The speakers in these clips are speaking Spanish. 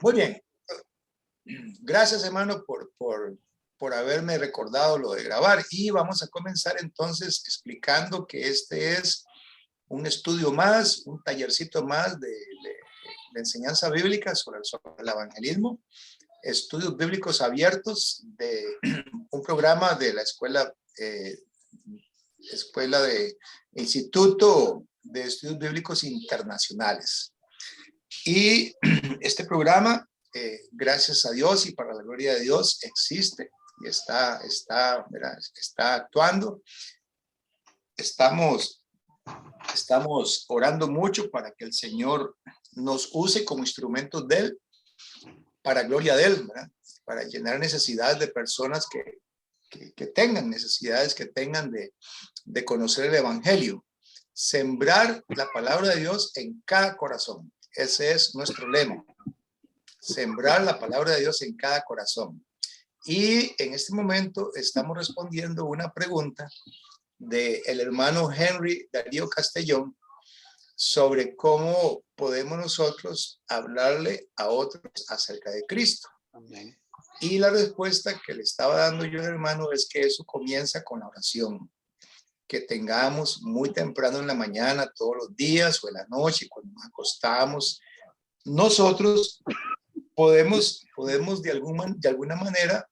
Muy bien. Gracias, hermano, por haberme recordado lo de grabar. Y vamos a comenzar entonces explicando que este es un estudio más, un tallercito más de enseñanza bíblica sobre el evangelismo, estudios bíblicos abiertos de un programa de la escuela de Instituto de Estudios Bíblicos Internacionales. Y este programa, gracias a Dios y para la gloria de Dios, existe y está actuando. Estamos orando mucho para que el Señor nos use como instrumentos de Él, para gloria de Él, ¿verdad? Para llenar necesidades de personas que tengan necesidades, que tengan de conocer el Evangelio. Sembrar la palabra de Dios en cada corazón. Ese es nuestro lema. Sembrar la palabra de Dios en cada corazón. Y en este momento estamos respondiendo una pregunta del hermano Henry Darío Castellón sobre cómo podemos nosotros hablarle a otros acerca de Cristo. Amén. Y la respuesta que le estaba dando yo, hermano, es que eso comienza con la oración. Que tengamos muy temprano en la mañana, todos los días o en la noche, cuando nos acostamos. Nosotros podemos de alguna manera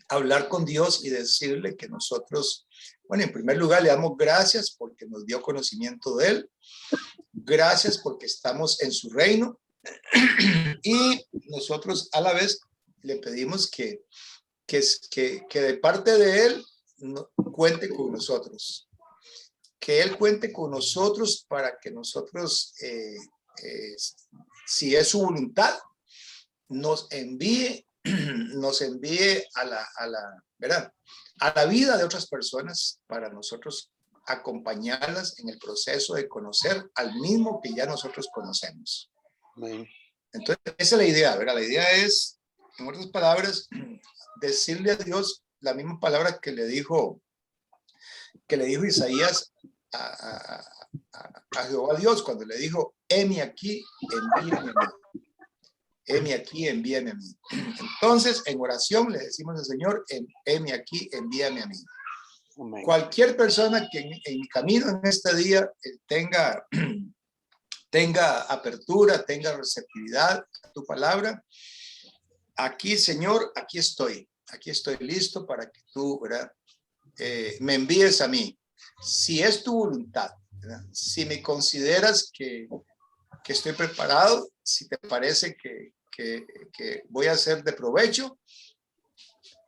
hablar con Dios y decirle que nosotros, bueno, en primer lugar le damos gracias porque nos dio conocimiento de Él, gracias porque estamos en su reino y nosotros a la vez le pedimos que de parte de Él cuente con nosotros, que Él cuente con nosotros para que nosotros, si es su voluntad, nos envíe ¿verdad? A la vida de otras personas para nosotros acompañarlas en el proceso de conocer al mismo que ya nosotros conocemos. Amén. Entonces, esa es la idea, ¿verdad? La idea es, en otras palabras, decirle a Dios la misma palabra que le dijo Isaías a Jehová Dios cuando le dijo, heme aquí, envíame a mí. Heme aquí, envíame a mí. Entonces, en oración le decimos al Señor, heme aquí, envíame a mí. Amén. Cualquier persona que en mi camino en este día tenga apertura, tenga receptividad a tu palabra, aquí, Señor, aquí estoy listo para que tú, ¿verdad? Me envíes a mí. Si es tu voluntad, ¿verdad? Si me consideras que estoy preparado, si te parece que voy a ser de provecho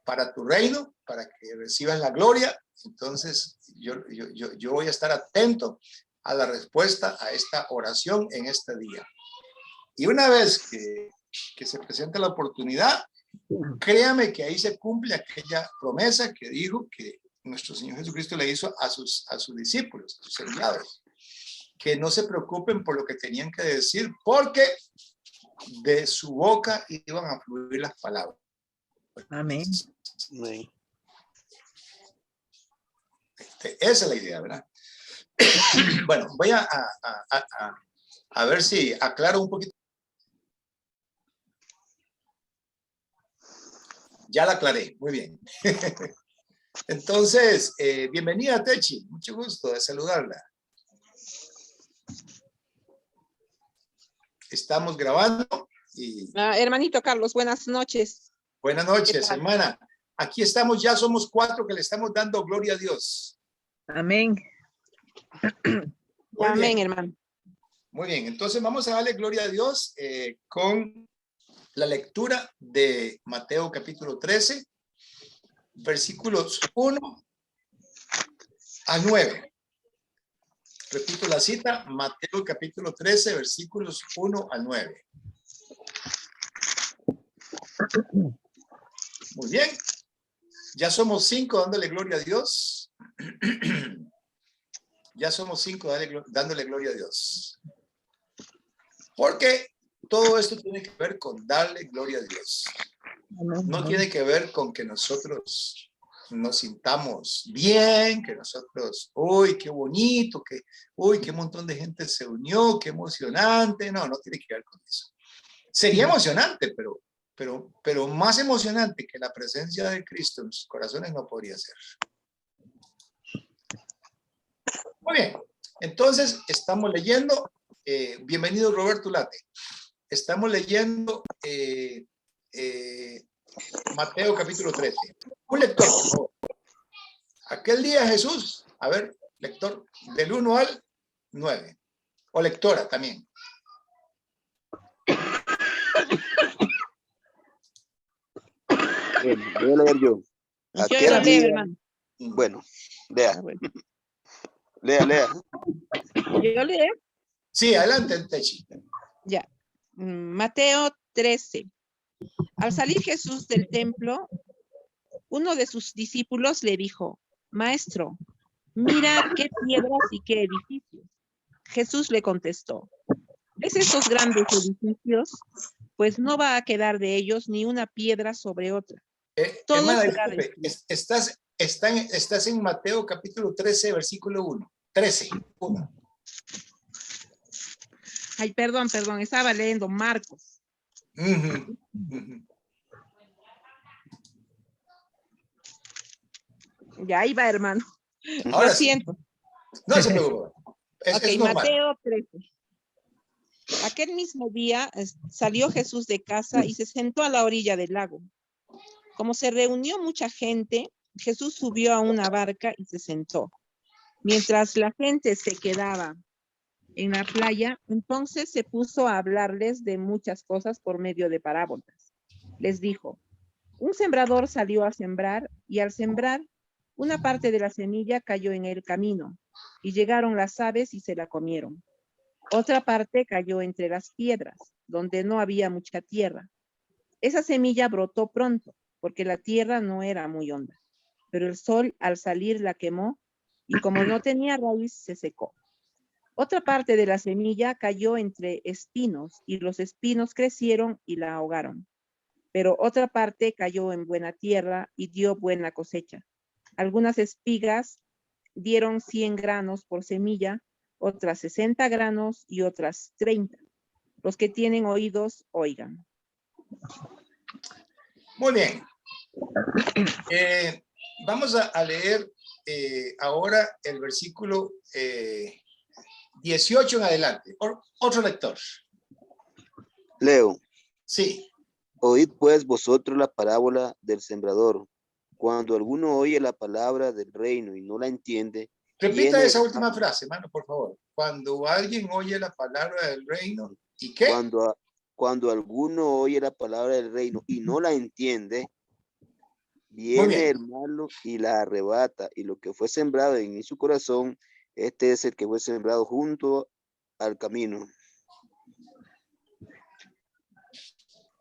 para tu reino, para que recibas la gloria, entonces yo voy a estar atento a la respuesta a esta oración en este día. Y una vez que se presente la oportunidad, créame que ahí se cumple aquella promesa que dijo que nuestro Señor Jesucristo le hizo a sus discípulos, a sus enviados, que no se preocupen por lo que tenían que decir, porque de su boca iban a fluir las palabras. Amén. Amén. Esa es la idea, ¿verdad? Bueno, voy a ver si aclaro un poquito. Ya la aclaré, muy bien. Entonces, bienvenida, Techi. Mucho gusto de saludarla. Estamos grabando y... hermanito Carlos, buenas noches. Buenas noches, hermana. Aquí estamos, ya somos 4 que le estamos dando gloria a Dios. Amén. Muy Amén, bien. hermano. Muy bien, entonces vamos a darle gloria a Dios con la lectura de Mateo capítulo 13, versículos 1 a 9. Repito la cita, Mateo capítulo 13, versículos 1 al 9. Muy bien. Ya somos 5 dándole gloria a Dios. Ya somos 5 dándole gloria a Dios. Porque todo esto tiene que ver con darle gloria a Dios. No tiene que ver con que nosotros nos sintamos bien, que nosotros, uy, qué bonito, uy, qué montón de gente se unió, qué emocionante. No, no tiene que ver con eso. Sería emocionante, pero más emocionante que la presencia de Cristo en sus corazones no podría ser. Muy bien, entonces estamos leyendo, bienvenido Roberto Late, estamos leyendo Mateo capítulo 13. Un lector, por favor. Aquel día Jesús, a ver, lector, del 1 al 9, o lectora también. Bueno, voy a leer yo. Yo Aquel lo leo, día- hermano. Bueno, lea, Ah, bueno. lea. Yo leo. Sí, adelante, Techi. Ya. Mateo 13. Al salir Jesús del templo, uno de sus discípulos le dijo, Maestro, mira qué piedras y qué edificios. Jesús le contestó, ¿ves estos grandes edificios? Pues no va a quedar de ellos ni una piedra sobre otra. Todo Hermana, será disculpe, destruido. estás en Mateo capítulo 13, versículo 1. 13, 1. Ay, perdón, estaba leyendo Marcos. Ujú, ujú. Ya ahí va, hermano. Ahora Lo sí, siento. no se preocupe. Ok, Es normal. Mateo 13. Aquel mismo día salió Jesús de casa y se sentó a la orilla del lago. Como se reunió mucha gente, Jesús subió a una barca y se sentó. Mientras la gente se quedaba en la playa, entonces se puso a hablarles de muchas cosas por medio de parábolas. Les dijo, un sembrador salió a sembrar y al sembrar, una parte de la semilla cayó en el camino y llegaron las aves y se la comieron. Otra parte cayó entre las piedras, donde no había mucha tierra. Esa semilla brotó pronto, porque la tierra no era muy honda, pero el sol al salir la quemó y como no tenía raíz se secó. Otra parte de la semilla cayó entre espinos y los espinos crecieron y la ahogaron. Pero otra parte cayó en buena tierra y dio buena cosecha. Algunas espigas dieron 100 granos por semilla, otras 60 granos y otras 30. Los que tienen oídos, oigan. Muy bien. Vamos a leer ahora el versículo 18 en adelante. Otro lector. Leo. Sí. Oíd pues vosotros la parábola del sembrador. Cuando alguno oye la palabra del reino y no la entiende, Repita viene esa el última mal. frase, hermano, por favor. Cuando alguien oye la palabra del reino, ¿y qué? Cuando alguno oye la palabra del reino y no la entiende, Muy viene bien. el malo y la arrebata. Y lo que fue sembrado en su corazón, este es el que fue sembrado junto al camino.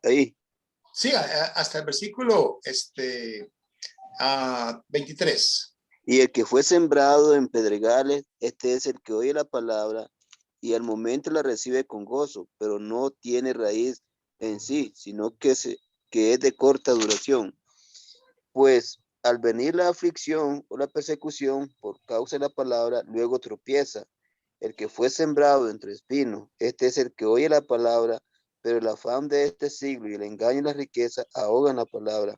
Ahí. Sí, hasta el versículo 23. Y el que fue sembrado en pedregales, este es el que oye la palabra y al momento la recibe con gozo, pero no tiene raíz en sí, sino que es de corta duración. Pues al venir la aflicción o la persecución por causa de la palabra, luego tropieza. El que fue sembrado entre espinos, este es el que oye la palabra, pero el afán de este siglo y el engaño y la riqueza ahogan la palabra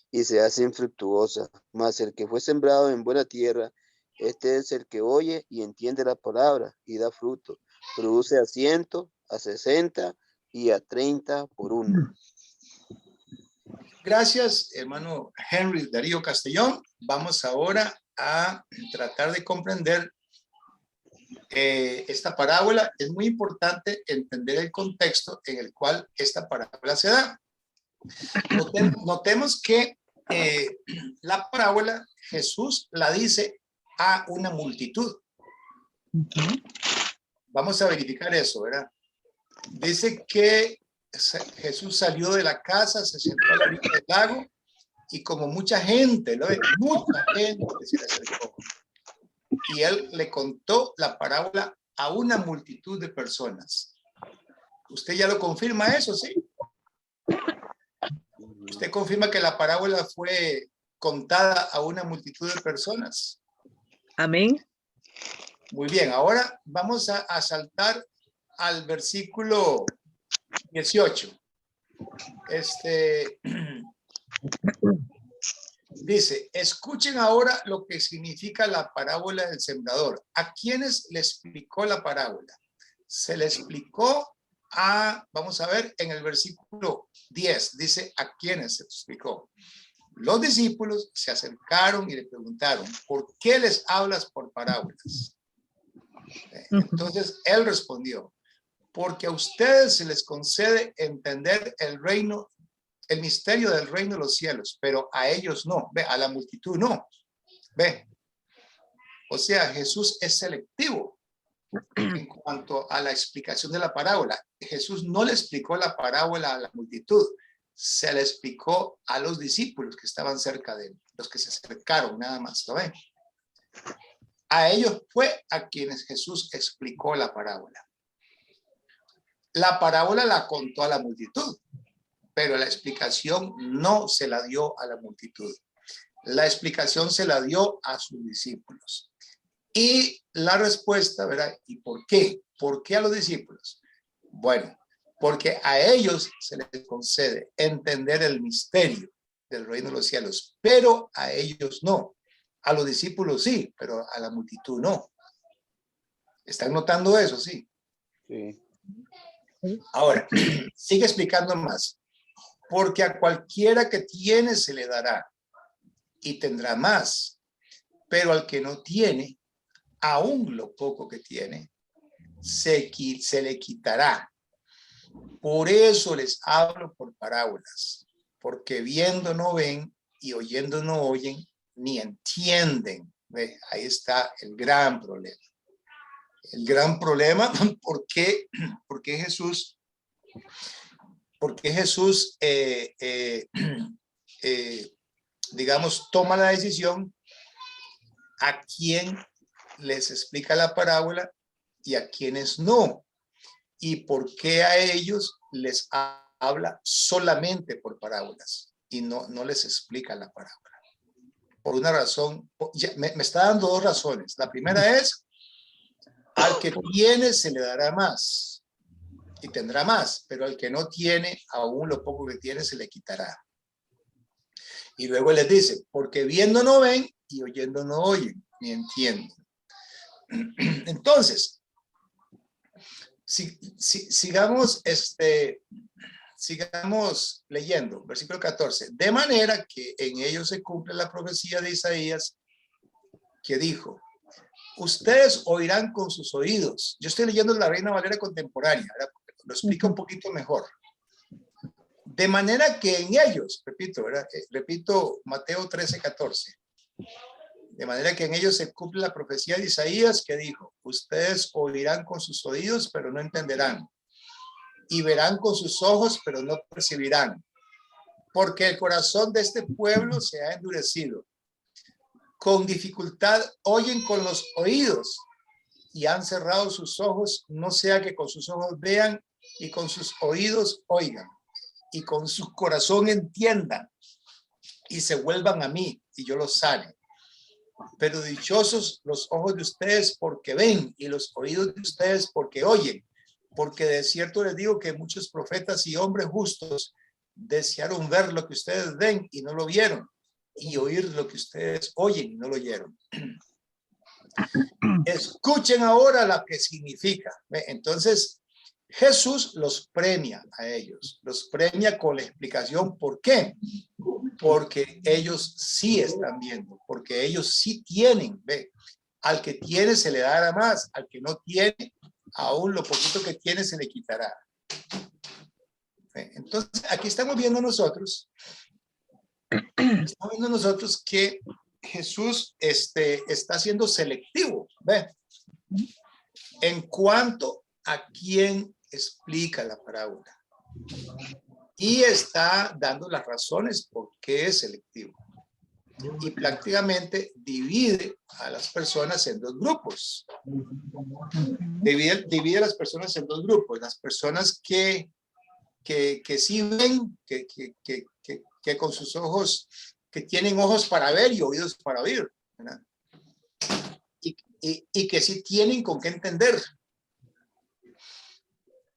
y se hace infructuosa. Mas el que fue sembrado en buena tierra, este es el que oye y entiende la palabra y da fruto. Produce a 100, a 60 y a 30 por uno. Gracias, hermano Henry Darío Castellón. Vamos ahora a tratar de comprender esta parábola. Es muy importante entender el contexto en el cual esta parábola se da. Notemos que la parábola Jesús la dice a una multitud. Vamos a verificar eso, ¿verdad? Dice que Jesús salió de la casa, se sentó a la orilla del lago y como mucha gente, ¿no? Mucha gente se le acercó. Y él le contó la parábola a una multitud de personas. ¿Usted ya lo confirma eso, sí? ¿Usted confirma que la parábola fue contada a una multitud de personas? Amén. Muy bien, ahora vamos a saltar al versículo 18. Dice, escuchen ahora lo que significa la parábola del sembrador. ¿A quiénes le explicó la parábola? Se le explicó vamos a ver, en el versículo 10, dice, ¿a quiénes se explicó? Los discípulos se acercaron y le preguntaron, ¿por qué les hablas por parábolas? Entonces, él respondió, porque a ustedes se les concede entender el reino, el misterio del reino de los cielos, pero a ellos no, ve, a la multitud no, ve. O sea, Jesús es selectivo en cuanto a la explicación de la parábola. Jesús no le explicó la parábola a la multitud, se le explicó a los discípulos que estaban cerca de él, los que se acercaron nada más, ¿lo ven? A ellos fue a quienes Jesús explicó la parábola. La parábola la contó a la multitud, pero la explicación no se la dio a la multitud. La explicación se la dio a sus discípulos. Y la respuesta, ¿verdad? ¿Y por qué? ¿Por qué a los discípulos? Bueno, porque a ellos se les concede entender el misterio del reino de los cielos, pero a ellos no. A los discípulos sí, pero a la multitud no. ¿Están notando eso? Sí. Sí. Ahora, sigue explicando más. Porque a cualquiera que tiene se le dará y tendrá más, pero al que no tiene, aún lo poco que tiene, se le quitará. Por eso les hablo por parábolas, porque viendo no ven y oyendo no oyen, ni entienden. ¿Ve? Ahí está el gran problema. El gran problema, porque Jesús, digamos, toma la decisión a quién les explica la parábola y a quienes no. Y por qué a ellos les habla solamente por parábolas y no les explica la parábola. Por una razón, me está dando dos razones. La primera es, al que tiene se le dará más y tendrá más, pero al que no tiene, aún lo poco que tiene se le quitará. Y luego les dice, porque viendo no ven y oyendo no oyen, ni entienden. Entonces, sigamos leyendo, versículo 14. De manera que en ellos se cumple la profecía de Isaías que dijo, ustedes oirán con sus oídos. Yo estoy leyendo la Reina Valera contemporánea, ¿verdad? Lo explica un poquito mejor. De manera que en ellos, repito, ¿verdad? Repito Mateo 13:14. De manera que en ellos se cumple la profecía de Isaías que dijo, ustedes oirán con sus oídos, pero no entenderán. Y verán con sus ojos, pero no percibirán. Porque el corazón de este pueblo se ha endurecido. Con dificultad oyen con los oídos y han cerrado sus ojos, no sea que con sus ojos vean y con sus oídos oigan y con su corazón entiendan y se vuelvan a mí y yo los sane. Pero dichosos los ojos de ustedes porque ven y los oídos de ustedes porque oyen, porque de cierto les digo que muchos profetas y hombres justos desearon ver lo que ustedes ven y no lo vieron, y oír lo que ustedes oyen y no lo oyeron. Escuchen ahora lo que significa. Entonces, Jesús los premia a ellos, los premia con la explicación. ¿Por qué? Porque ellos sí están viendo, porque ellos sí tienen. Ve, al que tiene se le dará más, al que no tiene, aún lo poquito que tiene se le quitará. Entonces, aquí estamos viendo nosotros que Jesús está siendo selectivo, ¿ve? En cuanto a quién explica la parábola. Y está dando las razones por qué es selectivo. Y prácticamente divide a las personas en dos grupos. Divide a las personas en dos grupos. Las personas que sí ven, que con sus ojos, que tienen ojos para ver y oídos para oír, ¿verdad? Y que sí tienen con qué entender.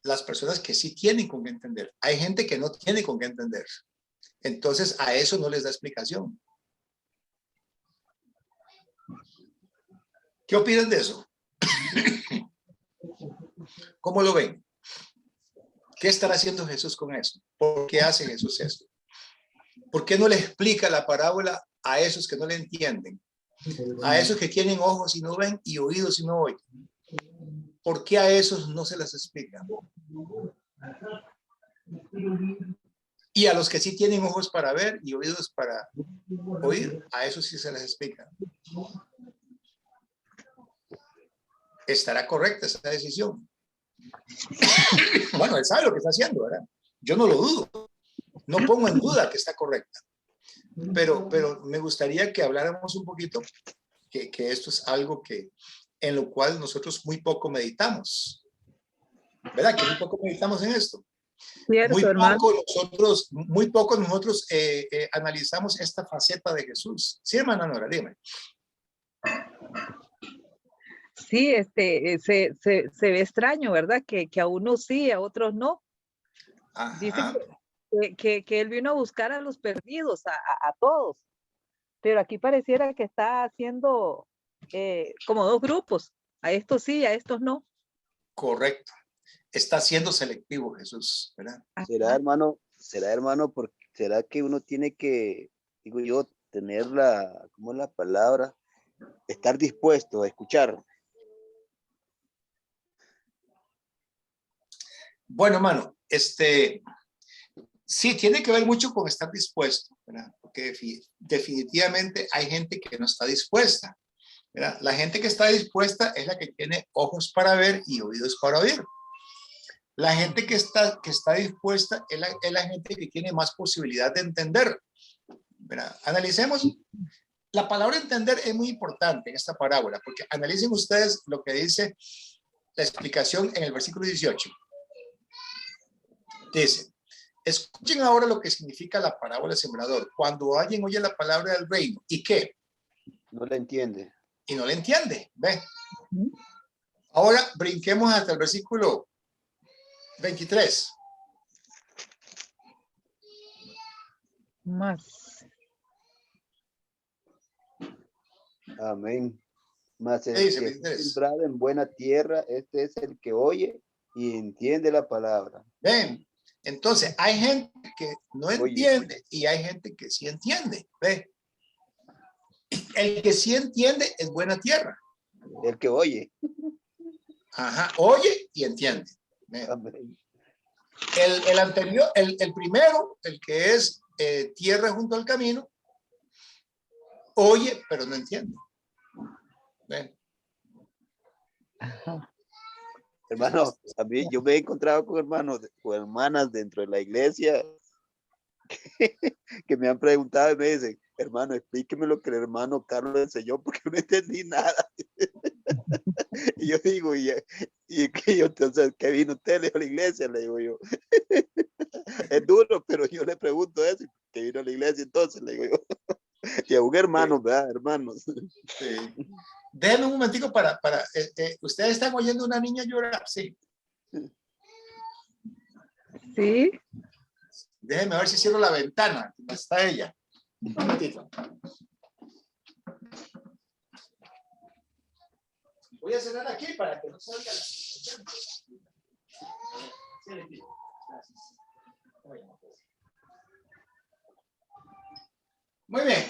las personas que sí tienen con qué entender. Hay gente que no tiene con qué entender. Entonces, a eso no les da explicación. ¿Qué opinan de eso? ¿Cómo lo ven? ¿Qué estará haciendo Jesús con eso? ¿Por qué hace Jesús eso? ¿Por qué no le explica la parábola a esos que no le entienden? A esos que tienen ojos y no ven y oídos y no oyen. ¿Por qué a esos no se les explica? Y a los que sí tienen ojos para ver y oídos para oír, a esos sí se les explica. ¿Estará correcta esa decisión? Bueno, él sabe lo que está haciendo, ¿verdad? Yo no lo dudo. No pongo en duda que está correcta. Pero me gustaría que habláramos un poquito que esto es algo que en lo cual nosotros muy poco meditamos. ¿Verdad? Que muy poco meditamos en esto. Cierto, hermano. Muy poco nosotros analizamos esta faceta de Jesús. Sí, hermana Nora, dime. Sí, se ve extraño, ¿verdad? Que a unos sí, a otros no. Dicen Ajá. que él vino a buscar a los perdidos, a todos. Pero aquí pareciera que está haciendo como dos grupos. A estos sí, a estos no. Correcto. Está siendo selectivo Jesús, ¿verdad? ¿Será, hermano, porque será que uno tiene que, digo yo, tener ¿cómo es la palabra? Estar dispuesto a escuchar. Bueno, hermano, sí, tiene que ver mucho con estar dispuesto, ¿verdad? Porque definitivamente hay gente que no está dispuesta, ¿verdad? La gente que está dispuesta es la que tiene ojos para ver y oídos para oír. La gente que está dispuesta es la gente que tiene más posibilidad de entender, ¿verdad? Analicemos. La palabra entender es muy importante en esta parábola, porque analicen ustedes lo que dice la explicación en el versículo 18. Dice, escuchen ahora lo que significa la parábola del sembrador. Cuando alguien oye la palabra del reino, ¿y qué? No la entiende. Y no la entiende, ¿ve? Ahora brinquemos hasta el versículo 23. Más. Amén. Mas el Dice, que 23. es sembrado en buena tierra, este es el que oye y entiende la palabra. Ven, entonces hay gente que no entiende Oye. y hay gente que sí entiende, ¿ve? El que sí entiende es buena tierra. El que oye. Ajá, oye y entiende. Amén. El anterior, el primero, el que es tierra junto al camino, oye, pero no entiende. ¿Ven? Hermano, a mí, yo me he encontrado con hermanos o hermanas dentro de la iglesia que me han preguntado y me dicen, hermano, explíqueme lo que el hermano Carlos enseñó porque no entendí nada. Y yo digo, y que yo, entonces, ¿qué vino usted a la iglesia? Le digo yo. Es duro, pero yo le pregunto eso, ¿qué vino a la iglesia entonces? Le digo yo. Y a un hermano, sí. ¿Verdad, hermanos? Sí. Déjenme un momentico para ¿ustedes están oyendo a una niña llorar? Sí. Sí. Déjenme ver si cierro la ventana. ¿Dónde está ella? Un momentito. Voy a cerrar aquí para que no salga la... Gracias. Muy bien.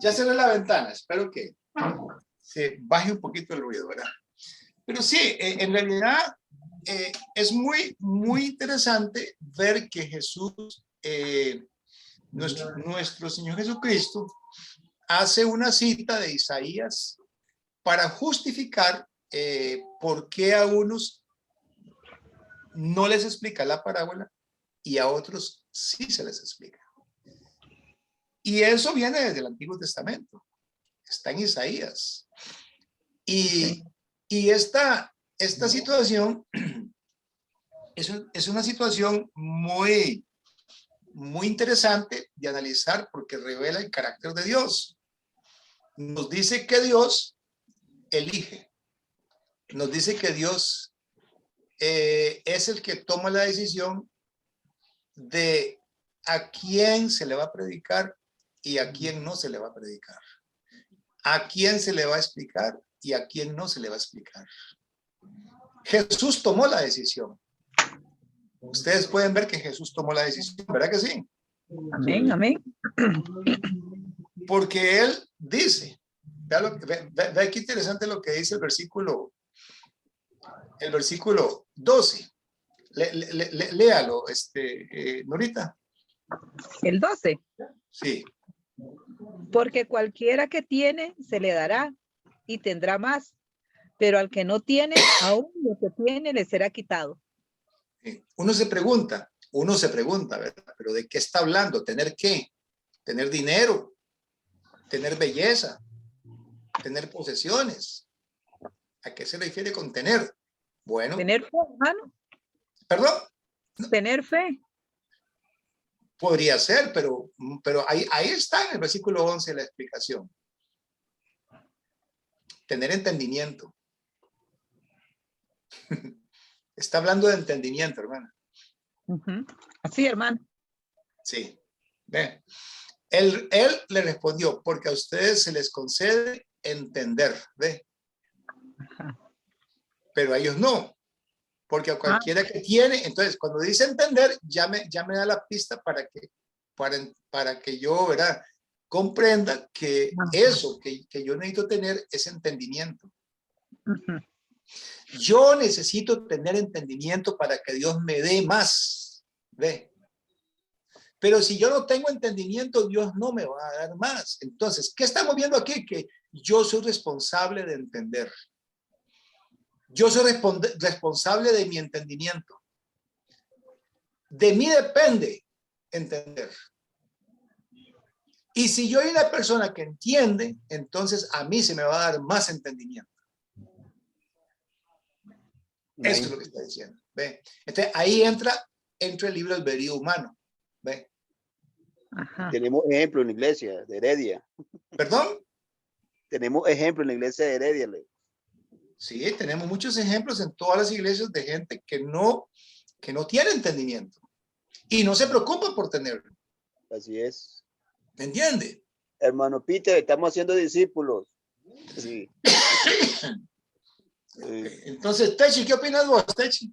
Ya cerré la ventana. Espero que se baje un poquito el ruido, ¿verdad? Pero sí, en realidad es muy, muy interesante ver que Jesús, nuestro Señor Jesucristo, hace una cita de Isaías para justificar por qué a unos no les explica la parábola y a otros sí se les explica. Y eso viene desde el Antiguo Testamento. Está en Isaías. Y esta situación es una situación muy, muy interesante de analizar porque revela el carácter de Dios. Nos dice que Dios elige. Nos dice que Dios es el que toma la decisión de a quién se le va a predicar y a quién no se le va a predicar. A quién se le va a explicar y a quién no se le va a explicar. Jesús tomó la decisión. Ustedes pueden ver que Jesús tomó la decisión, ¿verdad que sí? Amén, amén. Porque él dice, ve qué interesante lo que dice el versículo 12. Léalo, Norita. El 12. Sí. Porque cualquiera que tiene, se le dará y tendrá más. Pero al que no tiene, aún lo que tiene le será quitado. Uno se pregunta, ¿verdad? Pero ¿de qué está hablando? ¿Tener qué? Tener dinero, tener belleza, tener posesiones. ¿A qué se refiere con tener? Bueno. Tener fe, hermano. ¿Perdón? Tener fe. Podría ser, pero ahí está en el versículo 11 la explicación. Tener entendimiento. Está hablando de entendimiento, hermana. Así, hermano. Sí. Ve. Él le respondió, porque a ustedes se les concede entender. Ve. Pero a ellos no. Porque a cualquiera que tiene, entonces cuando dice entender, ya me da la pista para que yo, ¿verdad?, comprenda que eso que yo necesito tener es entendimiento. Yo necesito tener entendimiento para que Dios me dé más. ¿Ve? Pero si yo no tengo entendimiento, Dios no me va a dar más. Entonces, ¿qué estamos viendo aquí? Que yo soy responsable de entender. Yo soy responsable de mi entendimiento. De mí depende entender. Y si yo soy una persona que entiende, entonces a mí se me va a dar más entendimiento. Eso es lo que está diciendo. ¿Ve? Entonces ahí entra el libre albedrío humano. ¿Ve? Ajá. Tenemos ejemplo en la iglesia de Heredia. ¿Perdón? Tenemos ejemplo en la iglesia de Heredia. Sí, tenemos muchos ejemplos en todas las iglesias de gente que no tiene entendimiento y no se preocupa por tenerlo. Así es. ¿Me entiende? Hermano Peter, estamos haciendo discípulos. Sí. Entonces, Techi, ¿qué opinas vos, Techi?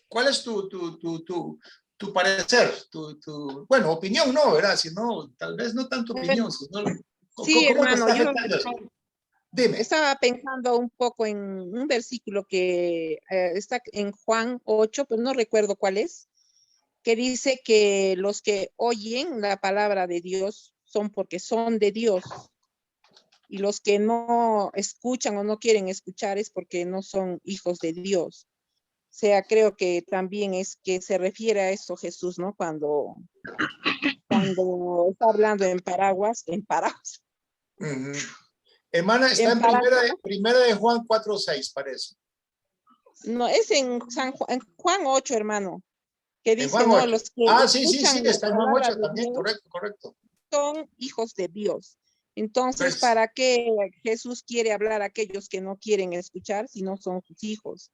¿Cuál es tu parecer? Bueno, opinión no, ¿verdad? Si no, tal vez no tanto opinión. Sino, sí, ¿cómo hermano, te está afectando eso? Dime. Estaba pensando un poco en un versículo que está en Juan 8, pero no recuerdo cuál es, que dice que los que oyen la palabra de Dios son porque son de Dios. Y los que no escuchan o no quieren escuchar es porque no son hijos de Dios. O sea, creo que también es que se refiere a eso Jesús, ¿no? Cuando está hablando en paraguas. Hermana, está en primera de Juan 4:6, parece. No, es en Juan 8, hermano. Que dice, no, 8. Los que sí, está en Juan 8 también, Dios, correcto. Son hijos de Dios. Entonces, ¿para qué Jesús quiere hablar a aquellos que no quieren escuchar si no son sus hijos?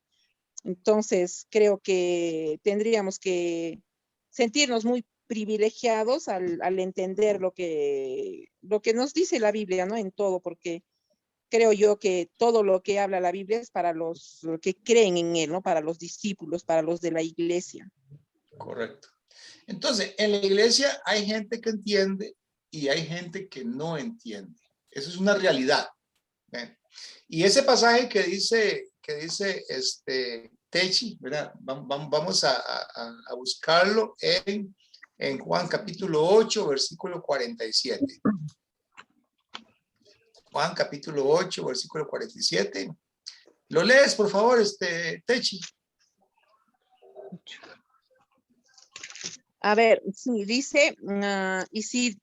Entonces, creo que tendríamos que sentirnos muy privilegiados al entender lo que nos dice la Biblia, ¿no? En todo, porque creo yo que todo lo que habla la Biblia es para los que creen en él, ¿no? Para los discípulos, para los de la iglesia. Correcto. Entonces, en la iglesia hay gente que entiende y hay gente que no entiende. Eso es una realidad. ¿Ven? Y ese pasaje que dice Techi, ¿verdad? Vamos a buscarlo en Juan capítulo 8, versículo 47. Juan capítulo 8, versículo 47. ¿Lo lees, por favor, Techi? A ver, sí, dice, y si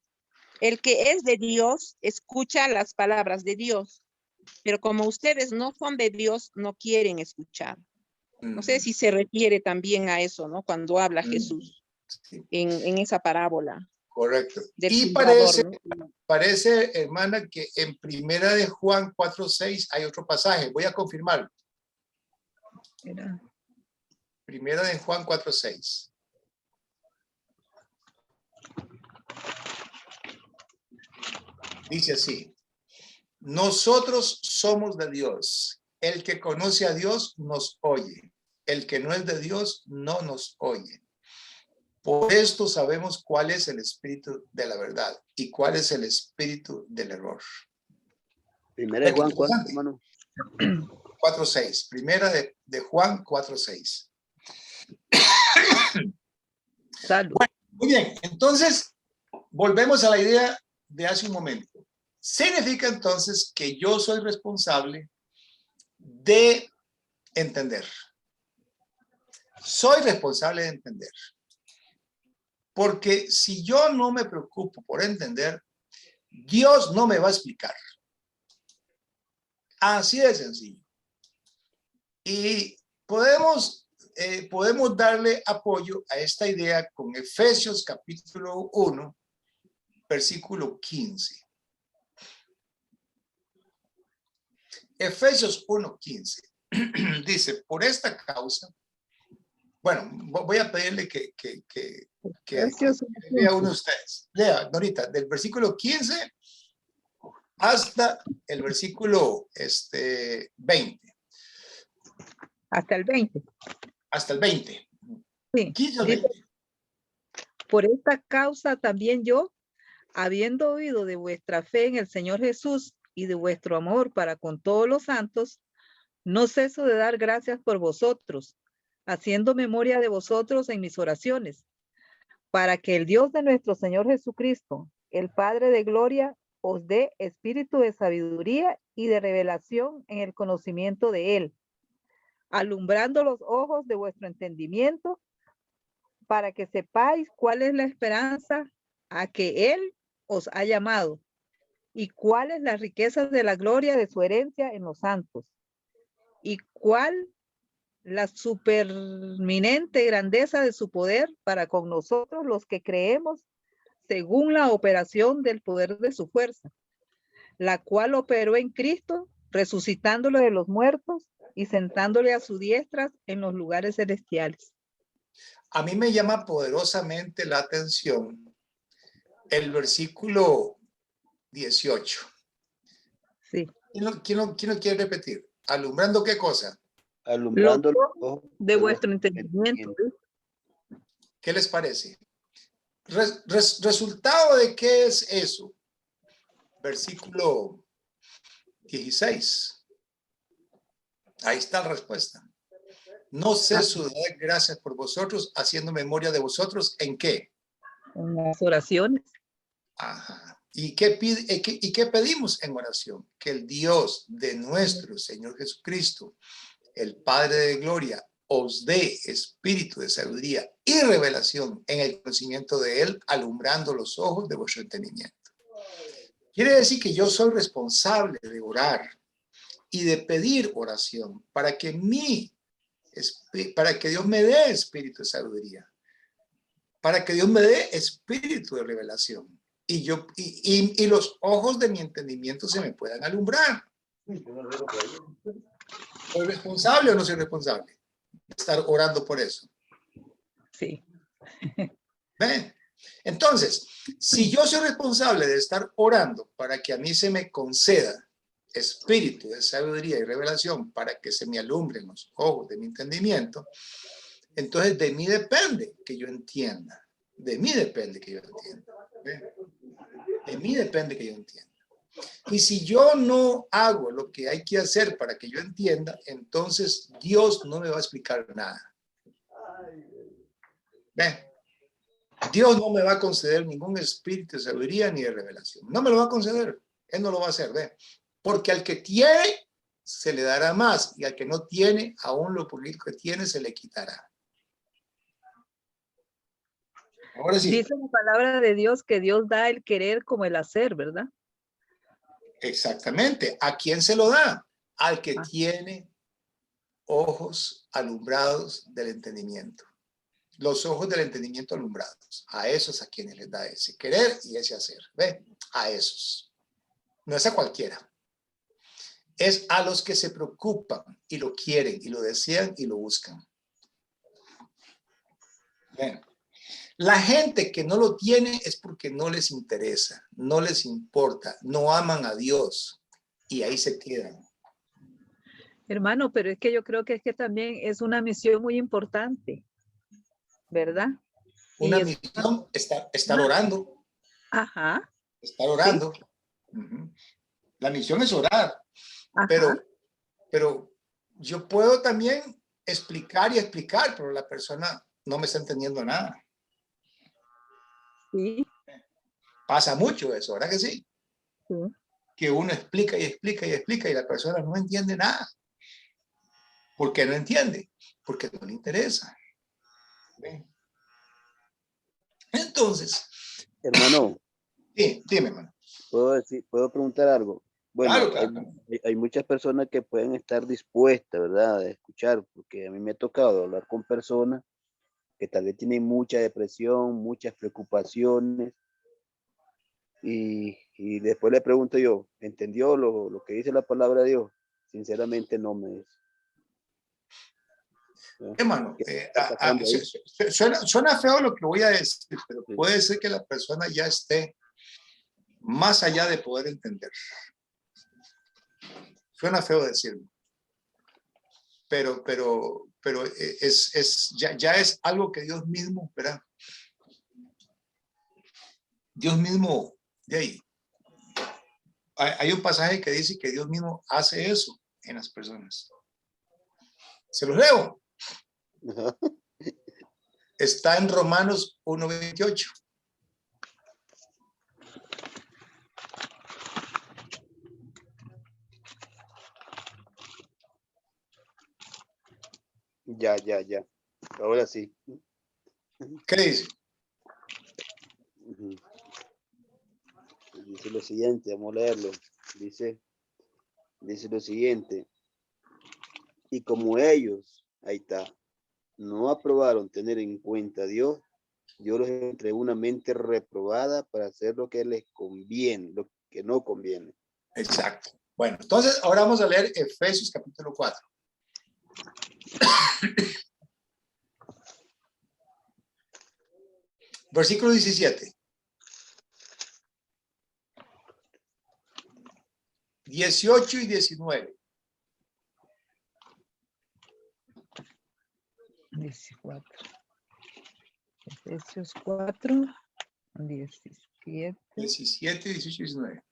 el que es de Dios escucha las palabras de Dios, pero como ustedes no son de Dios, no quieren escuchar. No sé si se refiere también a eso, ¿no? Cuando habla Jesús en esa parábola. Correcto. Y sembrador, parece, hermana, que en primera de Juan 4:6 hay otro pasaje. Voy a confirmarlo. Era- Primera de Juan 4:6. Dice así: nosotros somos de Dios. El que conoce a Dios nos oye. El que no es de Dios no nos oye. Por esto sabemos cuál es el espíritu de la verdad y cuál es el espíritu del error. Primera de Juan, ¿cuánto, hermano? 4:6. Primera de Juan 4:6. Salud. Muy bien, entonces volvemos a la idea de hace un momento. Significa entonces que yo soy responsable de entender. Soy responsable de entender. Porque si yo no me preocupo por entender, Dios no me va a explicar. Así de sencillo. Y podemos darle apoyo a esta idea con Efesios capítulo 1, versículo 15. Efesios 1:15 dice: por esta causa, bueno, voy a pedirle que lea uno de ustedes. Lea, Norita, del versículo 15 hasta el versículo 20. Hasta el 20. Hasta el 20. Sí. 15 al Dice, 20. por esta causa también yo, habiendo oído de vuestra fe en el Señor Jesús y de vuestro amor para con todos los santos, no ceso de dar gracias por vosotros, haciendo memoria de vosotros en mis oraciones, para que el Dios de nuestro Señor Jesucristo, el Padre de gloria, os dé espíritu de sabiduría y de revelación en el conocimiento de Él, alumbrando los ojos de vuestro entendimiento, para que sepáis cuál es la esperanza a que Él os ha llamado y cuál es la riqueza de la gloria de su herencia en los santos y cuál la superminente grandeza de su poder para con nosotros los que creemos según la operación del poder de su fuerza, la cual operó en Cristo, resucitándolo de los muertos y sentándole a su diestra en los lugares celestiales. A mí me llama poderosamente la atención el versículo 18. Sí. ¿Quién lo quiere repetir? ¿Alumbrando qué cosa? Alumbrando los ojos de vuestro entendimiento. ¿Qué les parece? ¿Resultado de qué es eso? Versículo 16. Ahí está la respuesta. No ceso de dar gracias por vosotros, haciendo memoria de vosotros. ¿En qué? En las oraciones. Ajá. ¿Y qué pedimos en oración? Que el Dios de nuestro Señor Jesucristo, el Padre de gloria, os dé espíritu de sabiduría y revelación en el conocimiento de Él, alumbrando los ojos de vuestro entendimiento. Quiere decir que yo soy responsable de orar y de pedir oración para que Dios me dé espíritu de sabiduría, para que Dios me dé espíritu de revelación y los ojos de mi entendimiento se me puedan alumbrar. ¿Soy responsable o no soy responsable de estar orando por eso? Sí. ¿Ven? Entonces, si yo soy responsable de estar orando para que a mí se me conceda espíritu de sabiduría y revelación para que se me alumbren los ojos de mi entendimiento, entonces de mí depende que yo entienda. De mí depende que yo entienda. ¿Ven? De mí depende que yo entienda. Y si yo no hago lo que hay que hacer para que yo entienda, entonces Dios no me va a explicar nada. ¿Ven? Dios no me va a conceder ningún espíritu de sabiduría ni de revelación. No me lo va a conceder. Él no lo va a hacer. ¿Ven? Porque al que tiene, se le dará más. Y al que no tiene, aún lo poquito que tiene, se le quitará. Ahora sí. Dice la palabra de Dios que Dios da el querer como el hacer, ¿verdad? Exactamente. ¿A quién se lo da? Al que tiene ojos alumbrados del entendimiento. Los ojos del entendimiento alumbrados. A esos a quienes les da ese querer y ese hacer. ¿Ve? A esos. No es a cualquiera. es a los que se preocupan y lo quieren y lo desean y lo buscan. Bien. La gente que no lo tiene es porque no les interesa, no les importa, no aman a Dios y ahí se quedan. Hermano, pero es que yo creo que es que también es una misión muy importante, ¿verdad? Una Y es, misión, estar orando, ajá, estar sí, orando. Ujú. La misión es orar, ajá, pero yo puedo también explicar y explicar, pero la persona no me está entendiendo nada. sí, Pasa mucho eso, ¿verdad que sí? sí. Que uno explica y explica y explica y la persona no entiende nada. ¿Por qué no entiende? Porque no le interesa. ¿Ven? Entonces, Hermano, sí, dime, hermano. ¿puedo preguntar algo? Claro, Bueno, claro, claro. hay muchas personas que pueden estar dispuestas, ¿verdad? A escuchar, porque a mí me ha tocado hablar con personas que tal vez tienen mucha depresión, muchas preocupaciones, y después le pregunto yo, ¿entendió lo que dice la palabra de Dios? Sinceramente no me dice. ¿No? Hermano, ¿Qué está pasando ahí? suena feo lo que voy a decir, pero Sí. puede ser que la persona ya esté más allá de poder entender. Suena feo decirlo, pero ya es algo que Dios mismo, ¿verdad? Dios mismo, de ahí. Hay un pasaje que dice que Dios mismo hace eso en las personas. Se los leo. Ajá. Está en Romanos 1:28. Ya. Ahora sí. ¿Qué dice? Ujú. Dice lo siguiente, vamos a leerlo. Dice lo siguiente. Y como ellos, ahí está, no aprobaron tener en cuenta a Dios, Dios los entregó una mente reprobada para hacer lo que les conviene, lo que no conviene. Exacto. Bueno, entonces ahora vamos a leer Efesios capítulo 4. Versículo 17. 18 y 19. 14. Efesios 4, 17. 17, 18 y 19.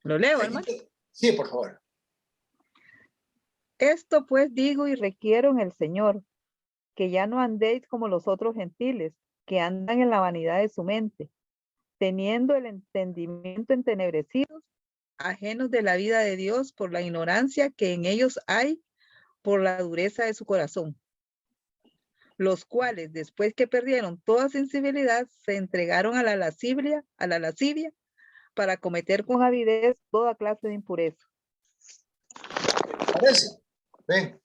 ¿Lo leo, hermano? Sí, por favor. Esto pues digo y requiero en el Señor, que ya no andéis como los otros gentiles, que andan en la vanidad de su mente, teniendo el entendimiento entenebrecidos, ajenos de la vida de Dios por la ignorancia que en ellos hay, por la dureza de su corazón, los cuales después que perdieron toda sensibilidad, se entregaron a la lascivia, para cometer con avidez toda clase de impureza. ¿Parece? Ven.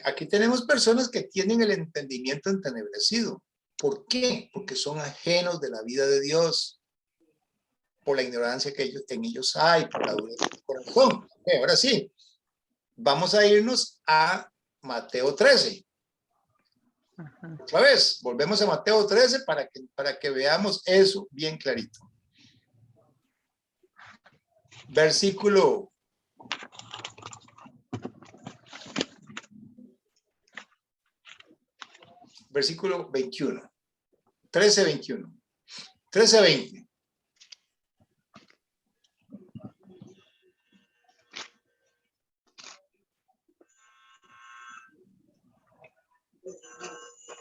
Aquí tenemos personas que tienen el entendimiento entenebrecido. ¿Por qué? Porque son ajenos de la vida de Dios, por la ignorancia que en ellos hay, por la dureza del corazón. Ahora sí, vamos a irnos a Mateo 13. Ajá. Otra vez, volvemos a Mateo 13 para que veamos eso bien clarito. Versículo 21. 13:21. 13:20.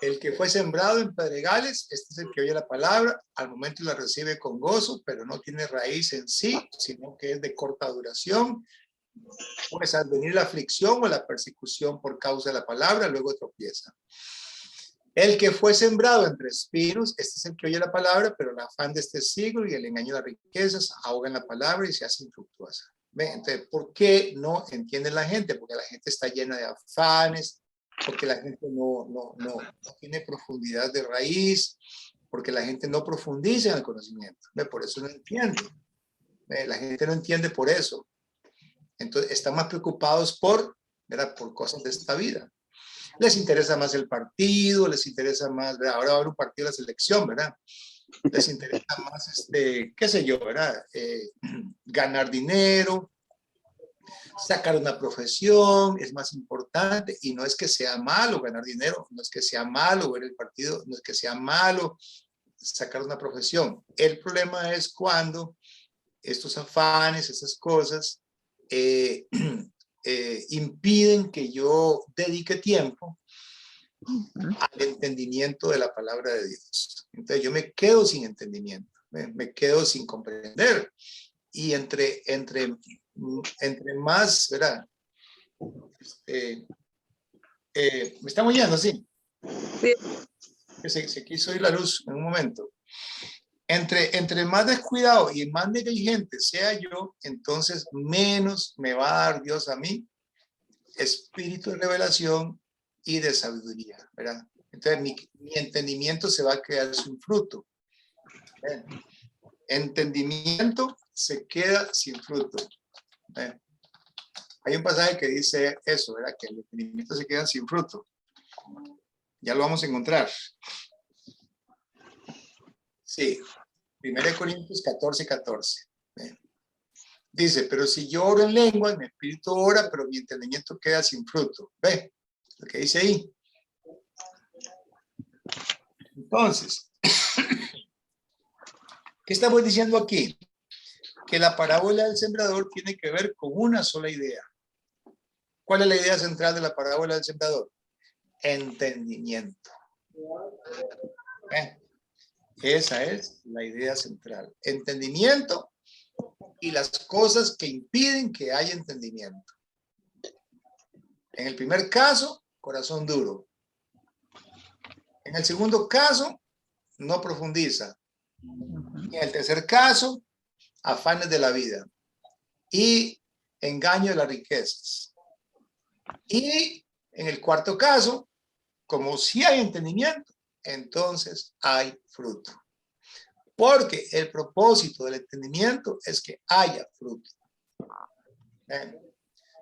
El que fue sembrado en pedregales, este es el que oye la palabra, al momento la recibe con gozo, pero no tiene raíz en sí, sino que es de corta duración. Pues al venir la aflicción o la persecución por causa de la palabra, luego tropieza. El que fue sembrado entre espinos, este es el que oye la palabra, pero el afán de este siglo y el engaño de las riquezas ahogan la palabra y se hace infructuosa. ¿Ve? Entonces, ¿por qué no entiende la gente? Porque la gente está llena de afanes, porque la gente no tiene profundidad de raíz, porque la gente no profundiza en el conocimiento. ¿Ve? Por eso no entiende. ¿Ve? La gente no entiende por eso. Entonces, están más preocupados por, ¿verdad? Por cosas de esta vida. Les interesa más el partido, les interesa más, ¿verdad? Ahora va a haber un partido de la selección, ¿verdad? Les interesa más, qué sé yo, ¿verdad? Ganar dinero, sacar una profesión, es más importante. Y no es que sea malo ganar dinero, no es que sea malo ver el partido, no es que sea malo sacar una profesión. El problema es cuando estos afanes, esas cosas, impiden que yo dedique tiempo al entendimiento de la palabra de Dios. Entonces yo me quedo sin entendimiento, me quedo sin comprender. Y entre más, ¿verdad? ¿Me estamos oyendo? Sí. Sí. Se quiso ir la luz en un momento. Entre más descuidado y más negligente sea yo, entonces menos me va a dar Dios a mí espíritu de revelación y de sabiduría, ¿verdad? Entonces mi entendimiento se va a quedar sin fruto. ¿Ven? Entendimiento se queda sin fruto. ¿Ven? Hay un pasaje que dice eso, ¿verdad? Que el entendimiento se queda sin fruto. Ya lo vamos a encontrar. Sí, 1 Corintios 14:14. Dice, pero si yo oro en lengua, mi espíritu ora, pero mi entendimiento queda sin fruto. ¿Ve? Lo que dice ahí. Entonces, ¿qué estamos diciendo aquí? Que la parábola del sembrador tiene que ver con una sola idea. ¿Cuál es la idea central de la parábola del sembrador? Entendimiento. Esa es la idea central. Entendimiento y las cosas que impiden que haya entendimiento. En el primer caso, corazón duro. En el segundo caso, no profundiza. En el tercer caso, afanes de la vida y engaño de las riquezas. Y en el cuarto caso, como si hay entendimiento, entonces hay fruto. Porque el propósito del entendimiento es que haya fruto.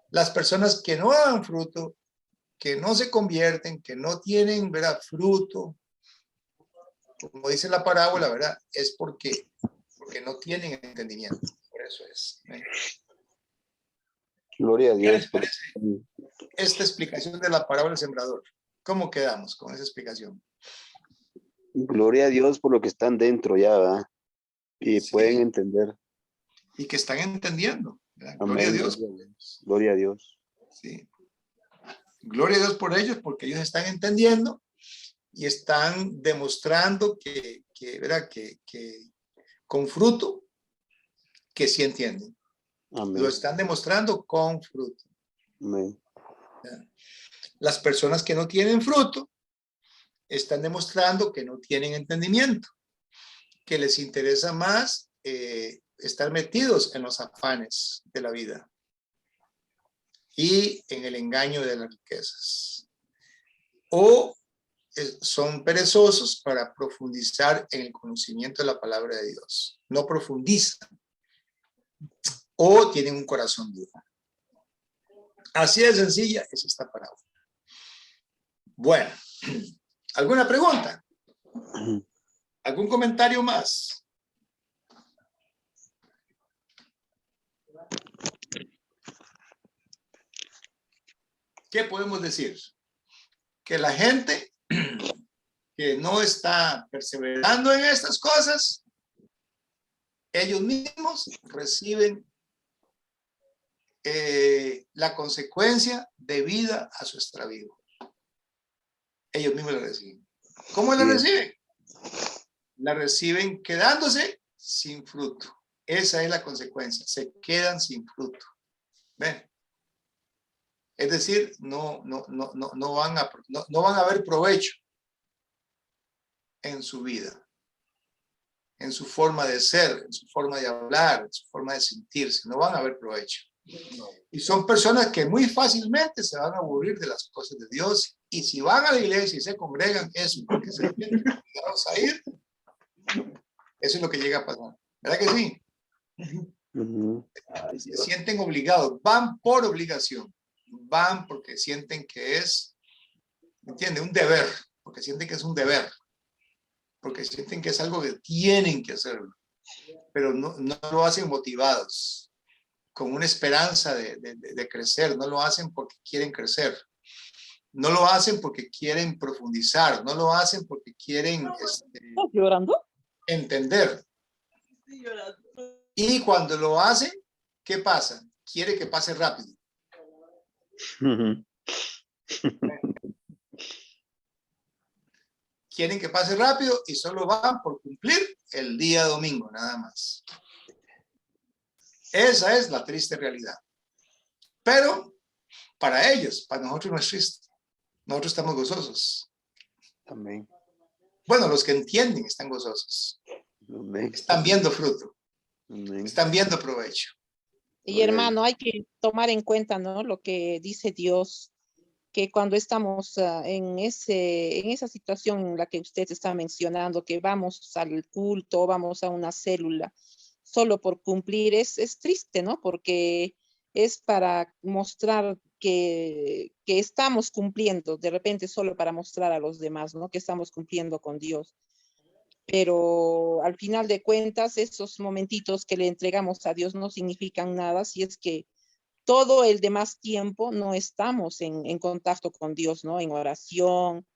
Las personas que no dan fruto, que no se convierten, que no tienen, ¿verdad?, fruto, como dice la parábola, ¿verdad?, es porque no tienen entendimiento. Por eso es. Gloria a ¿Qué Dios. les parece esta explicación de la parábola del sembrador? ¿Cómo quedamos con esa explicación? Gloria a Dios por lo que están dentro ya, ¿verdad? Y Sí. pueden entender. Y que están entendiendo, ¿verdad? Amén. Gloria a Dios. Gloria a Dios. Sí. Gloria a Dios por ellos, porque ellos están entendiendo y están demostrando ¿verdad? Que con fruto, que sí entienden. Amén. Lo están demostrando con fruto. Amén. Las personas que no tienen fruto están demostrando que no tienen entendimiento, que les interesa más estar metidos en los afanes de la vida y en el engaño de las riquezas. O son perezosos para profundizar en el conocimiento de la palabra de Dios. No profundizan. O tienen un corazón duro. Así de sencilla es esta parábola. Bueno, ¿alguna pregunta? ¿Algún comentario más? ¿Qué podemos decir? Que la gente que no está perseverando en estas cosas, ellos mismos reciben la consecuencia debida a su extravío. Ellos mismos la reciben. ¿Cómo la reciben? La reciben quedándose sin fruto. Esa es la consecuencia. Se quedan sin fruto. ¿Ven? Es decir, no van a ver provecho en su vida. en su forma de ser, en su forma de hablar, en su forma de sentirse. No van a ver provecho. Y son personas que muy fácilmente se van a aburrir de las cosas de Dios. Y si van a la iglesia y se congregan, eso porque se sienten obligados a ir. Eso es lo que llega a pasar. ¿Verdad que sí? Se sienten obligados, van por obligación, van porque sienten que es, ¿entiende? Un deber, porque sienten que es un deber, porque sienten que es algo que tienen que hacerlo, pero no lo hacen motivados, con una esperanza de crecer, no lo hacen porque quieren crecer, no lo hacen porque quieren profundizar, no lo hacen porque quieren ¿Estás llorando? entender. Estoy llorando. Y cuando lo hacen, ¿qué pasa? Quiere que pase rápido. Quieren que pase rápido y solo van por cumplir el día domingo, nada más. Esa es la triste realidad. Pero para ellos, para nosotros no es triste. Nosotros estamos gozosos. Amén. Bueno, los que entienden están gozosos. Amén. Están viendo fruto. Amén. Están viendo provecho. Y hermano, hay que tomar en cuenta, ¿no? Lo que dice Dios, que cuando estamos en esa situación en la que usted está mencionando, que vamos al culto, vamos a una célula, solo por cumplir, es triste, ¿no? Porque es para mostrar que estamos cumpliendo, de repente solo para mostrar a los demás, ¿no? Que estamos cumpliendo con Dios. Pero al final de cuentas, esos momentitos que le entregamos a Dios no significan nada si es que todo el demás tiempo no estamos en contacto con Dios, ¿no? En oración,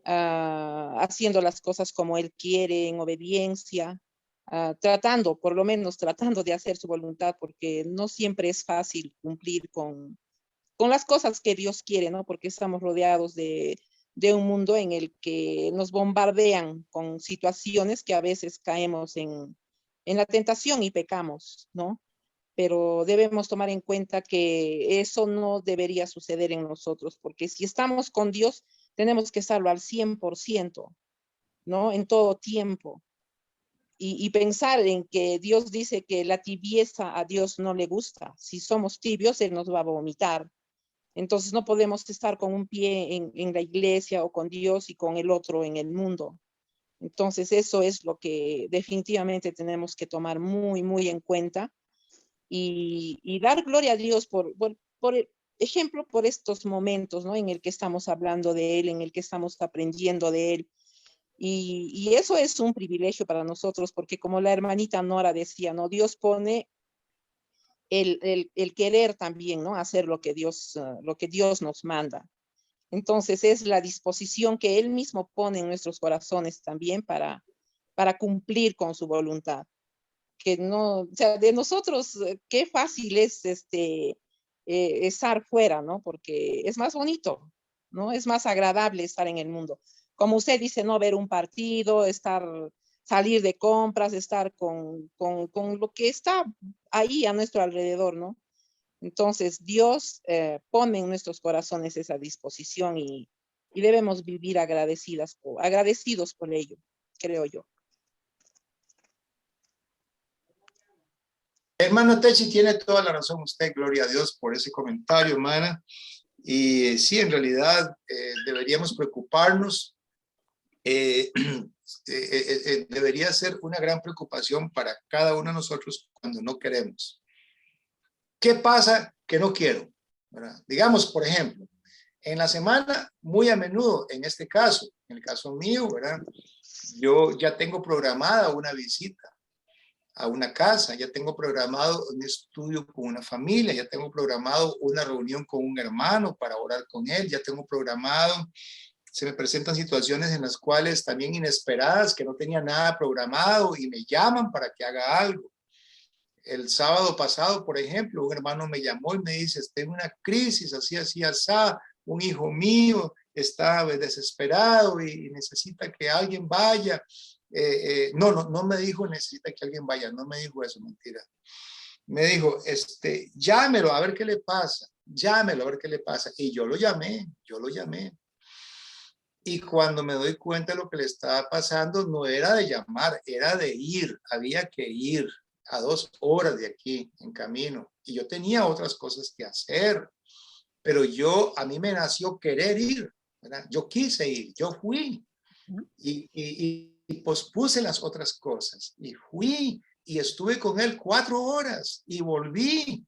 haciendo las cosas como Él quiere, en obediencia, tratando, por lo menos tratando de hacer su voluntad, porque no siempre es fácil cumplir con las cosas que Dios quiere, ¿no? Porque estamos rodeados de un mundo en el que nos bombardean con situaciones que a veces caemos en la tentación y pecamos, ¿no? Pero debemos tomar en cuenta que eso no debería suceder en nosotros, porque si estamos con Dios, tenemos que estarlo al 100%, ¿no? En todo tiempo. Y pensar en que Dios dice que la tibieza a Dios no le gusta. Si somos tibios, Él nos va a vomitar. Entonces no podemos estar con un pie en la iglesia o con Dios y con el otro en el mundo. Entonces eso es lo que definitivamente tenemos que tomar muy, muy en cuenta y dar gloria a Dios por ejemplo, por estos momentos, ¿no? En el que estamos hablando de Él, en el que estamos aprendiendo de Él. Y eso es un privilegio para nosotros, porque como la hermanita Nora decía, ¿no? Dios pone el querer también, ¿no? Hacer lo que Dios nos manda. Entonces es la disposición que Él mismo pone en nuestros corazones también para cumplir con su voluntad. Que no, o sea, de nosotros, qué fácil es estar fuera, ¿no? Porque es más bonito, ¿no? Es más agradable estar en el mundo. Como usted dice, no ver un partido, salir de compras, estar con lo que está ahí a nuestro alrededor, ¿no? Entonces, Dios pone en nuestros corazones esa disposición y debemos vivir agradecidos por ello, creo yo. Hermana Techi, tiene toda la razón usted, gloria a Dios por ese comentario, hermana. Y sí, en realidad deberíamos preocuparnos. Debería ser una gran preocupación para cada uno de nosotros cuando no queremos. ¿Qué pasa que no quiero? ¿Verdad? Digamos, por ejemplo, en la semana, muy a menudo, en este caso, en el caso mío, ¿verdad? Yo ya tengo programada una visita a una casa, ya tengo programado un estudio con una familia, ya tengo programado una reunión con un hermano para orar con él, ya tengo programado, se me presentan situaciones en las cuales también inesperadas, que no tenía nada programado y me llaman para que haga algo. El sábado pasado, por ejemplo, un hermano me llamó y me dice, tengo una crisis, así, así, así, un hijo mío está desesperado y necesita que alguien vaya. No me dijo necesita que alguien vaya, no me dijo eso, mentira. Me dijo, llámelo a ver qué le pasa, llámelo a ver qué le pasa. Y yo lo llamé. Y cuando me doy cuenta de lo que le estaba pasando, no era de llamar, era de ir. Había que ir a 2 horas de aquí en camino. Y yo tenía otras cosas que hacer. Pero a mí me nació querer ir, ¿verdad? Yo quise ir, yo fui. Y pospuse las otras cosas. Y fui y estuve con él 4 horas y volví.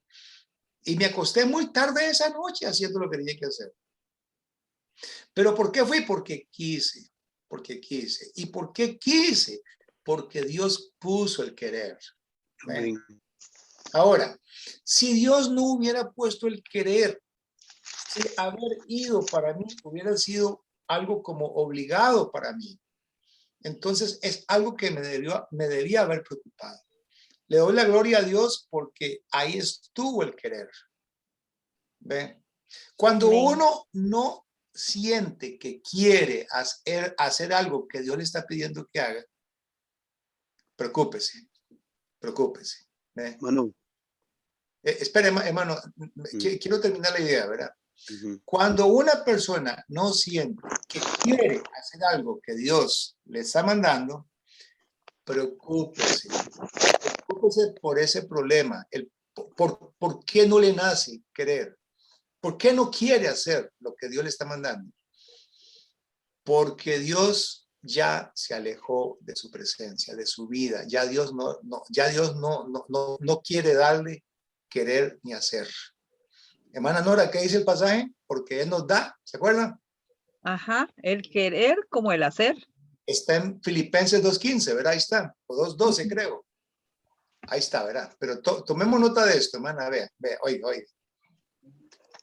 Y me acosté muy tarde esa noche haciendo lo que tenía que hacer. ¿Pero por qué fui? Porque quise. ¿Y por qué quise? Porque Dios puso el querer. Amén. Ahora, si Dios no hubiera puesto el querer, si haber ido para mí hubiera sido algo como obligado para mí, entonces es algo que me debía haber preocupado. Le doy la gloria a Dios porque ahí estuvo el querer. ¿Ven? Cuando Amén. uno no siente que quiere hacer algo que Dios le está pidiendo que haga, preocúpese. ¿Ven? Manu. Espera, hermano, quiero terminar la idea, ¿verdad? Ujú. Cuando una persona no siente que quiere hacer algo que Dios le está mandando, preocúpese por ese problema. ¿Por qué no le nace querer? ¿Por qué no quiere hacer lo que Dios le está mandando? Porque Dios ya se alejó de su presencia, de su vida. Ya Dios no quiere darle querer ni hacer. Hermana Nora, ¿qué dice el pasaje? Porque Él nos da, ¿se acuerdan? Ajá, el querer como el hacer. Está en Filipenses 2:15, ¿verdad? Ahí está, o 2:12 creo. Ahí está, ¿verdad? Pero tomemos nota de esto, hermana, vea, oiga.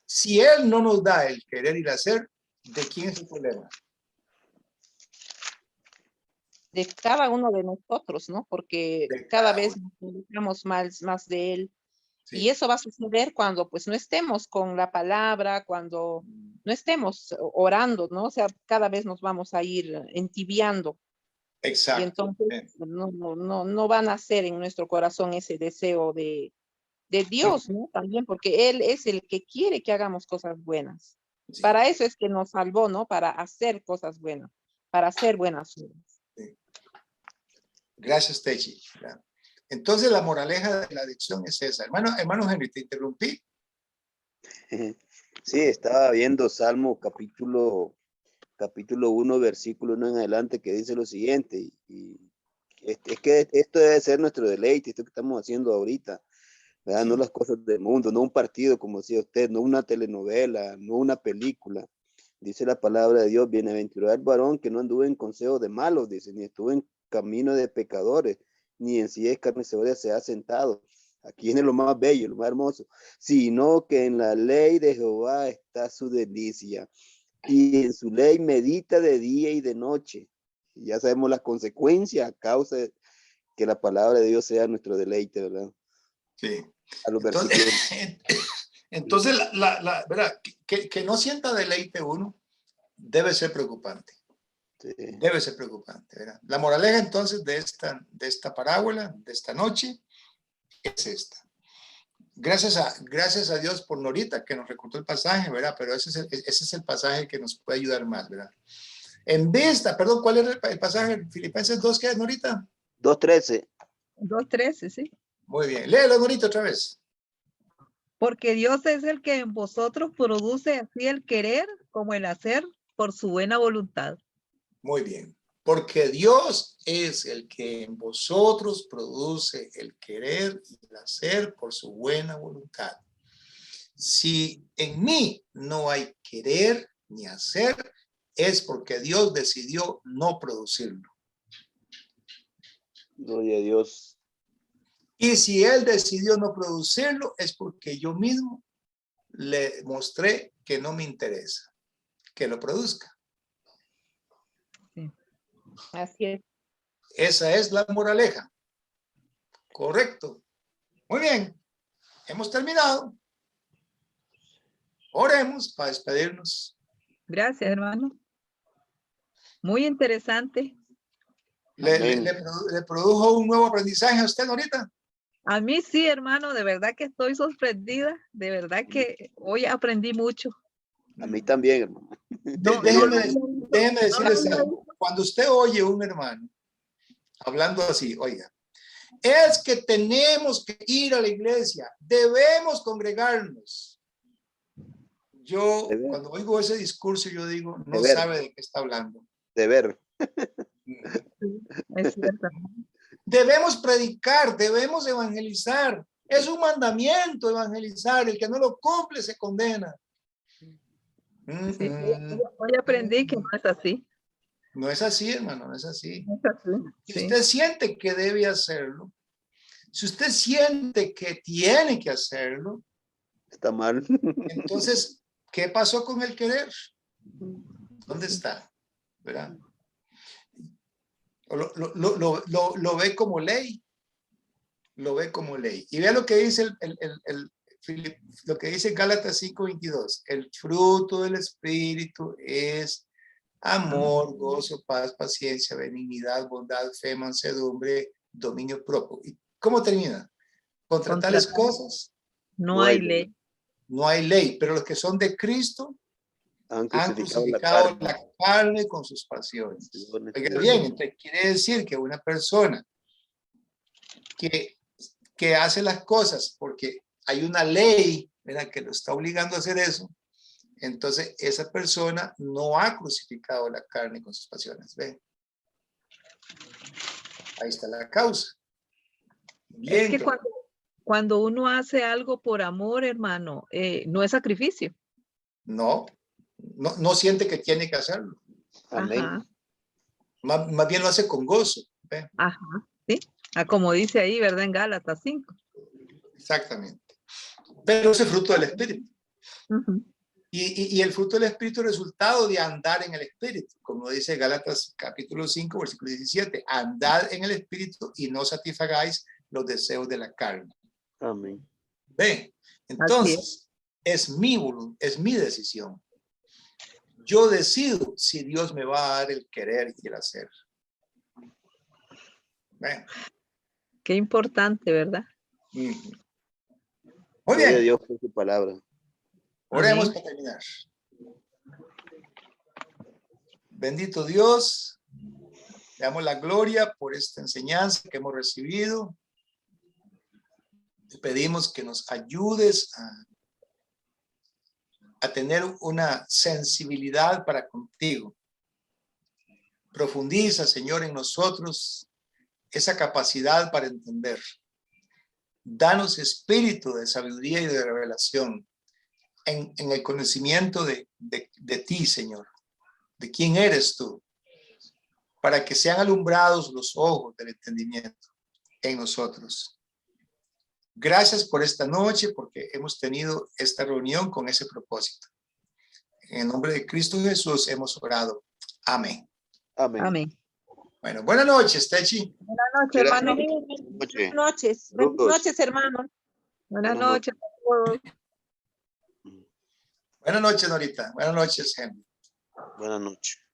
Si Él no nos da el querer y el hacer, ¿de quién es el problema? De cada uno de nosotros, ¿no? Porque De cada cada vez uno. nos involucramos más de Él. Sí. Y eso va a suceder cuando pues no estemos con la palabra, cuando no estemos orando, ¿no? O sea, cada vez nos vamos a ir entibiando. Exacto. Y entonces no va a nacer en nuestro corazón ese deseo de Dios, ¿no? También porque Él es el que quiere que hagamos cosas buenas. Sí. Para eso es que nos salvó, ¿no? Para hacer cosas buenas, para hacer buenas obras. Sí. Gracias, Techi. Entonces, la moraleja de la adicción es esa. Hermano Henry, te interrumpí. Sí, estaba viendo Salmo capítulo 1, versículo 1 en adelante, que dice lo siguiente, y es que esto debe ser nuestro deleite, esto que estamos haciendo ahorita, ¿verdad? Sí. No las cosas del mundo, no un partido, como decía usted, no una telenovela, no una película. Dice la palabra de Dios: bienaventurado el varón que no anduvo en consejo de malos, dice, ni estuvo en camino de pecadores, ni en sí escarnecedores se ha sentado. Aquí viene lo más bello, lo más hermoso, sino que en la ley de Jehová está su delicia, y en su ley medita de día y de noche. Y ya sabemos las consecuencias a causa de que la palabra de Dios sea nuestro deleite, ¿verdad? Sí. A los Entonces, versículos. entonces ¿verdad? Que no sienta deleite uno debe ser preocupante. Sí. Debe ser preocupante, ¿verdad? La moraleja entonces de esta parábola, de esta noche, es esta. Gracias a Dios por Norita que nos recordó el pasaje, ¿verdad? Pero ese es el pasaje que nos puede ayudar más, ¿verdad? En vista, perdón, ¿cuál es el pasaje? Filipenses 2, ¿qué es, Norita? 2:13. 2:13, sí. Muy bien, léelo, Norita, otra vez. Porque Dios es el que en vosotros produce así el querer como el hacer por su buena voluntad. Muy bien. Porque Dios es el que en vosotros produce el querer y el hacer por su buena voluntad. Si en mí no hay querer ni hacer, es porque Dios decidió no producirlo. Gloria a Dios. Y si Él decidió no producirlo, es porque yo mismo le mostré que no me interesa que lo produzca. Sí. Así es. Esa es la moraleja. Correcto. Muy bien. Hemos terminado. Oremos para despedirnos. Gracias, hermano. Muy interesante. ¿Le produjo un nuevo aprendizaje a usted ahorita? A mí sí, hermano, de verdad que estoy sorprendida. De verdad que hoy aprendí mucho. A mí también, hermano. No, Déjeme, lo déjeme decirles algo. Cuando usted oye a un hermano hablando así, oiga, es que tenemos que ir a la iglesia, debemos congregarnos. Yo, cuando oigo ese discurso, yo digo, no sabe de qué está hablando. Deber. Es cierto. Debemos predicar, debemos evangelizar. Es un mandamiento evangelizar. El que no lo cumple se condena. Sí, hoy aprendí que no es así. No es así, hermano, no es así. No es así. Si Sí. usted siente que debe hacerlo, si usted siente que tiene que hacerlo, Está mal. entonces, ¿qué pasó con el querer? ¿Dónde está? ¿Verdad? Lo ve como ley. Lo ve como ley. Y vea lo que dice lo que dice Gálatas 5:22. El fruto del Espíritu es amor, gozo, paz, paciencia, benignidad, bondad, fe, mansedumbre, dominio propio. ¿Y cómo termina? Contra tales cosas no hay ley. No hay ley, pero los que son de Cristo Han han crucificado crucificado la carne con sus pasiones. Oiga bien, entonces quiere decir que una persona que hace las cosas porque hay una ley, ¿verdad?, que lo está obligando a hacer eso, entonces esa persona no ha crucificado la carne con sus pasiones. ¿Ve? Ahí está la causa. Bien, es que cuando uno hace algo por amor, hermano, no es sacrificio. no siente que tiene que hacerlo. Amén. Ajá. Más bien lo hace con gozo. ¿Ve? Ajá, sí. Como dice ahí, ¿verdad? En Gálatas 5. Exactamente. Pero es el fruto del Espíritu. Uh-huh. Y el fruto del Espíritu es el resultado de andar en el Espíritu. Como dice Gálatas capítulo 5, versículo 17. Andad en el Espíritu y no satisfagáis los deseos de la carne. Amén. ¿Ve? Entonces, es mi decisión. Yo decido si Dios me va a dar el querer y el hacer. ¿Ve? Qué importante, ¿verdad? Muy Gloria a bien. Dios por su palabra. Oremos Amén. para terminar. Bendito Dios, le damos la gloria por esta enseñanza que hemos recibido. Te pedimos que nos ayudes a tener una sensibilidad para contigo. Profundiza, Señor, en nosotros esa capacidad para entender. Danos espíritu de sabiduría y de revelación en el conocimiento de ti, Señor, de quién eres tú, para que sean alumbrados los ojos del entendimiento en nosotros. Gracias por esta noche, porque hemos tenido esta reunión con ese propósito. En el nombre de Cristo Jesús hemos orado. Amén. Amén. Amén. Bueno, buenas noches, Techi. Buenas noches, hermano. Buenas noches. Buenas noches, hermano. Buenas noches a todos. Buenas noches, Norita. Buenas noches, Henry. Buenas noches.